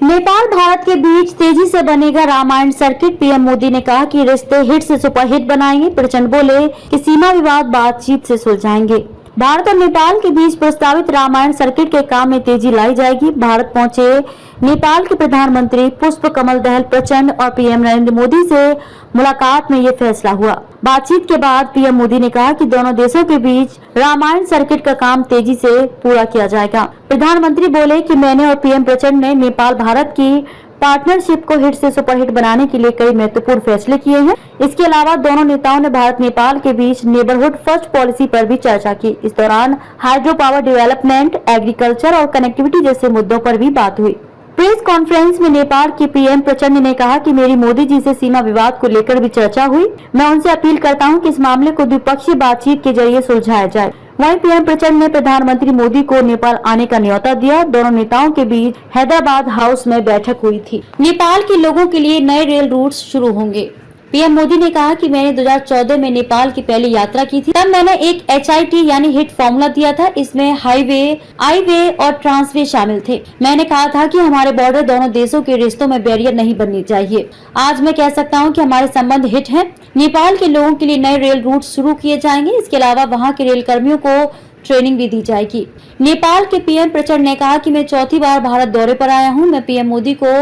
नेपाल भारत के बीच तेजी से बनेगा रामायण सर्किट। पीएम मोदी ने कहा कि रिश्ते हिट से सुपरहिट बनाएंगे। प्रचंड बोले कि सीमा विवाद बातचीत से सुलझाएंगे। भारत और नेपाल के बीच प्रस्तावित रामायण सर्किट के काम में तेजी लाई जाएगी। भारत पहुंचे नेपाल के प्रधानमंत्री पुष्प कमल दहल प्रचंड और पीएम नरेंद्र मोदी से मुलाकात में ये फैसला हुआ। बातचीत के बाद पीएम मोदी ने कहा कि दोनों देशों के बीच रामायण सर्किट का काम तेजी से पूरा किया जाएगा। प्रधानमंत्री बोले कि मैंने और पीएम प्रचंड ने नेपाल भारत की पार्टनरशिप को हिट से सुपरहिट बनाने के लिए कई महत्वपूर्ण फैसले किए हैं। इसके अलावा दोनों नेताओं ने भारत नेपाल के बीच नेबरहुड फर्स्ट पॉलिसी पर भी चर्चा की। इस दौरान हाइड्रो पावर डेवलपमेंट, एग्रीकल्चर और कनेक्टिविटी जैसे मुद्दों पर भी बात हुई। प्रेस कॉन्फ्रेंस में नेपाल के पीएम प्रचंड ने कहा कि मेरी मोदी जी से सीमा विवाद को लेकर भी चर्चा हुई। मैं उनसे अपील करता हूं कि इस मामले को द्विपक्षीय बातचीत के जरिए सुलझाया जाए। वहीं पीएम प्रचंड ने प्रधानमंत्री मोदी को नेपाल आने का न्योता दिया। दोनों नेताओं के बीच हैदराबाद हाउस में बैठक हुई थी। नेपाल के लोगों के लिए नए रेल रूट्स शुरू होंगे। पीएम मोदी ने कहा कि मैंने 2014 में नेपाल की पहली यात्रा की थी। तब मैंने एक HIT यानी हिट फॉर्मूला दिया था। इसमें हाईवे, आईवे और ट्रांसवे शामिल थे। मैंने कहा था कि हमारे बॉर्डर दोनों देशों के रिश्तों में बैरियर नहीं बननी चाहिए। आज मैं कह सकता हूं कि हमारे संबंध हिट हैं। नेपाल के लोगों के लिए नए रेल रूट शुरू किए जाएंगे। इसके अलावा वहाँ के रेल कर्मियों को ट्रेनिंग भी दी जाएगी। नेपाल के पीएम प्रचंड ने कहा कि मैं चौथी बार भारत दौरे पर आया हूं। मैं पीएम मोदी को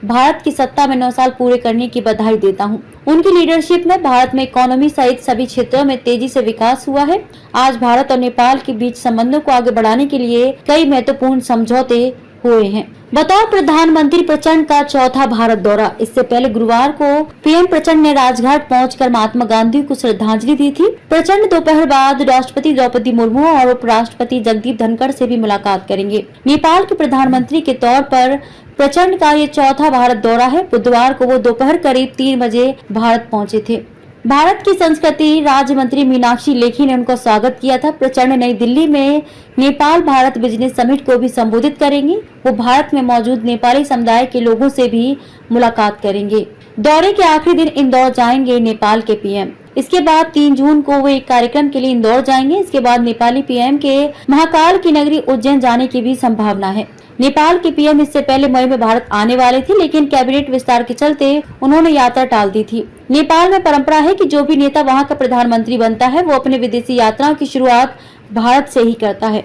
भारत की सत्ता में 9 साल पूरे करने की बधाई देता हूं। उनकी लीडरशिप में भारत में इकोनॉमी सहित सभी क्षेत्रों में तेजी से विकास हुआ है। आज भारत और नेपाल के बीच संबंधों को आगे बढ़ाने के लिए कई महत्वपूर्ण समझौते हुए हैं। बतौर प्रधानमंत्री प्रचंड का चौथा भारत दौरा। इससे पहले गुरुवार को पीएम प्रचंड ने राजघाट पहुंचकर महात्मा गांधी को श्रद्धांजलि दी थी। प्रचंड दोपहर बाद राष्ट्रपति द्रौपदी मुर्मू और उपराष्ट्रपति जगदीप धनखड़ से भी मुलाकात करेंगे। नेपाल के प्रधानमंत्री के तौर पर प्रचंड का ये चौथा भारत दौरा है। बुधवार को वो दोपहर करीब 3 बजे भारत पहुंचे थे। भारत की संस्कृति राज्य मंत्री मीनाक्षी लेखी ने उनका स्वागत किया था। प्रचंड नई दिल्ली में नेपाल भारत बिजनेस समिट को भी संबोधित करेंगे। वो भारत में मौजूद नेपाली समुदाय के लोगों से भी मुलाकात करेंगे। दौरे के आखिरी दिन इंदौर जाएंगे नेपाल के पीएम। इसके बाद 3 जून को वो एक कार्यक्रम के लिए इंदौर जाएंगे। इसके बाद नेपाली पीएम के महाकाल की नगरी उज्जैन जाने की भी संभावना है। नेपाल के पीएम इससे पहले मई में भारत आने वाले थे, लेकिन कैबिनेट विस्तार के चलते उन्होंने यात्रा टाल दी थी। नेपाल में परंपरा है कि जो भी नेता वहां का प्रधानमंत्री बनता है वो अपने विदेशी यात्राओं की शुरुआत भारत से ही करता है।